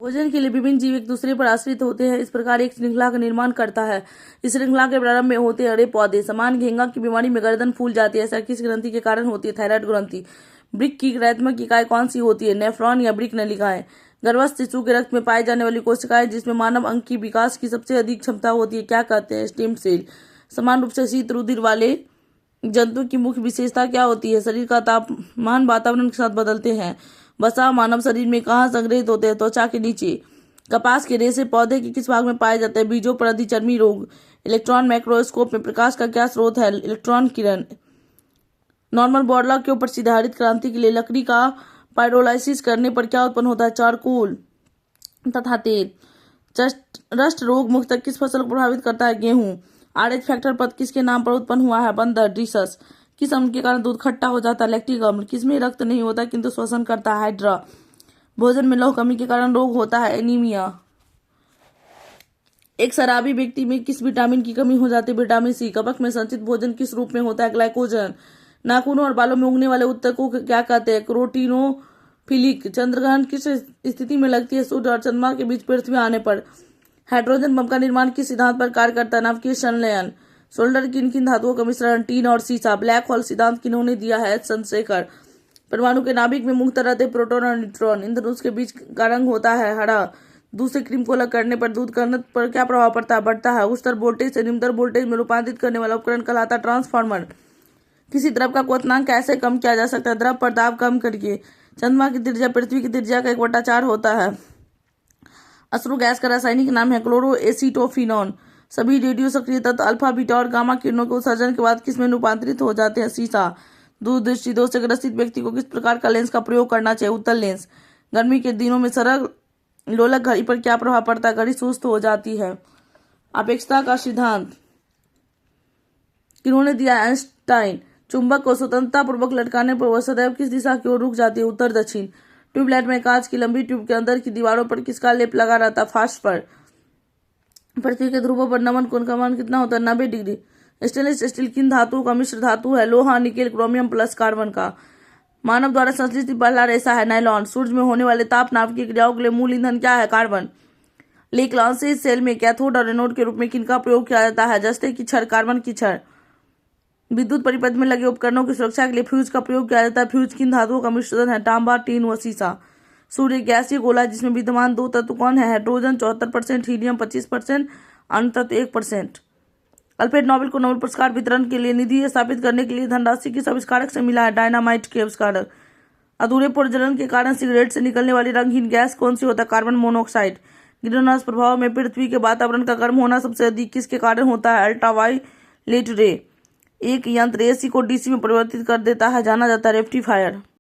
भोजन के लिए विभिन्न जीव एक दूसरे पर आश्रित होते हैं। इस प्रकार एक श्रृंखला का निर्माण करता है। इस श्रृंखला के प्रारंभ में होते हैं हरे पौधे। सामान्य घेंगा की बीमारी में गर्दन फूल जाती है। ऐसा किस ग्रंथि के कारण होती है? थायराइड ग्रंथि। वृक्क की क्रियात्मक इकाई कौन सी होती है? नेफ्रॉन या वृक्क नलिकाएं। गर्भस्थ शिशु के रक्त में पाई जाने वाली कोशिकाएं जिसमें मानव अंग की विकास की सबसे अधिक क्षमता होती है, क्या कहते हैं? Stem cell. समान रूप से शीत रुधिर वाले जंतु की मुख्य विशेषता क्या होती है? शरीर का तापमान वातावरण के साथ बदलते हैं। वसा मानव शरीर में कहाँ संग्रहित होते हैं? त्वचा के नीचे। कपास के रेशे पौधे के किस भाग में पाए जाते हैं? बीजों पर अधिचर्मी रोग। इलेक्ट्रॉन माइक्रोस्कोप में प्रकाश का क्या स्रोत है? इलेक्ट्रॉन किरण। नॉर्मल बोरलॉग के ऊपर सीधा हरित क्रांति के लिए लकड़ी का पाइरोलाइसिस करने पर क्या उत्पन्न होता है? चारकोल तथा तेल। रस्ट रोग मुख्यतः किस फसल को प्रभावित करता है? गेहूं। RH फैक्टर पद किसके नाम पर उत्पन्न हुआ है? बंदर ड्रीसस। किस अम्ल के कारण दूध खट्टा हो जाता है? लैक्टिक अम्ल। किसमें रक्त नहीं होता किंतु श्वसन करता है? हाइड्रा। भोजन में लौह कमी के कारण रोग होता है? एनीमिया। एक शराबी व्यक्ति में किस विटामिन की कमी हो जाती है? Vitamin C। कवक में संचित भोजन किस रूप में होता है? ग्लाइकोजन। नाखूनों और बालों में उगने वाले उत्तक को क्या कहते हैं? क्रोटिनोफिलिक। चंद्रग्रहण किस स्थिति में लगती है? सूर्य और चंद्रमा के बीच पृथ्वी आने पर। हाइड्रोजन बम का निर्माण किस सिद्धांत पर कार्य करता है? नाभिकीय संलयन। सोल्डर किन किन धातुओं का मिश्रण? टीन और सीसा। ब्लैक होल सिद्धांत किन्होंने दिया है? चंद्रशेखर। परमाणु के नाभिक में मुक्त रहते प्रोटॉन और न्यूट्रॉन। इंद्रधनुष के बीच का रंग होता है हरा। दूध से क्रीम को अलग करने पर दूध घनत्व पर क्या प्रभाव पड़ता है? बढ़ता है। उच्चतर वोल्टेज से निम्नतर वोल्टेज में रूपांतरित करने वाला उपकरण कहलाता है ट्रांसफार्मर। किसी द्रव का क्वथनांक कैसे कम किया जा सकता है? द्रव पर दाब कम करके। चंद्रमा की त्रिज्या पृथ्वी की त्रिज्या का 1/4 होता है। अश्रु गैस का रासायनिक नाम है क्लोरोएसिटोफिनॉन। सभी रेडियो सक्रिय तत्व अल्फा, बीटा और गामा किरणों के उत्सर्जन के बाद किसमें रूपांतरित हो जाते हैं? सीसा। दूर दृष्टि दोष से ग्रसित व्यक्ति को किस प्रकार का लेंस का प्रयोग करना चाहिए? उत्तल लेंस। गर्मी के दिनों में सरल लोलक घड़ी पर क्या प्रभाव पड़ता है? घड़ी सुस्त हो जाती है। अपेक्षता का सिद्धांत किन्होंने दिया? आइंस्टाइन। चुंबक को स्वतंत्रता पूर्वक लटकाने पर वह सदैव किस दिशा की ओर रुक जाती है? उत्तर दक्षिण। ट्यूबलाइट में कांच की लंबी ट्यूब के अंदर की दीवारों पर किसका लेप लगा रहता है? फास्फर। पृथ्वी के ध्रुवों पर नमन कोण का मान कितना होता है? 90 डिग्री। स्टेनलेस स्टील किन धातुओं का मिश्र धातु है? लोहा, निकेल, क्रोमियम प्लस कार्बन का। मानव द्वारा संश्लेषित पहला रेशा है नायलॉन। सूर्य में होने वाले ताप नाभिकीय क्रियाओं के लिए मूल ईंधन क्या है? कार्बन। लेक्लांसिस सेल में कैथोड और एनोड के रूप में किनका प्रयोग किया जाता है? जस्ते की छड़, कार्बन की छड़। विद्युत परिपथ में लगे उपकरणों की सुरक्षा के लिए फ्यूज का प्रयोग किया जाता है। फ्यूज किन धातुओं का मिश्रण है? तांबा, टीन व सीसा। सूर्य गैसीय गोला जिसमें विद्यमान दो तत्व कौन है? हाइड्रोजन 74%, हीलियम 25%, अन्य तत्व 1%। अल्फ्रेड नोबेल को नोबेल पुरस्कार वितरण के लिए निधि स्थापित करने के लिए धनराशि किस आविष्कारक से मिला है? डायनामाइट के आविष्कारक। अधूरे प्रज्वलन के कारण सिगरेट से निकलने वाली रंगहीन गैस कौन सी होता है? Carbon monoxide. ग्रीनहाउस प्रभाव में पृथ्वी के वातावरण का गर्म होना सबसे अधिक किसके कारण होता है? अल्ट्रावायलेट रे। एक यंत्र AC को DC में परिवर्तित कर देता है, जाना जाता है रेक्टिफायर।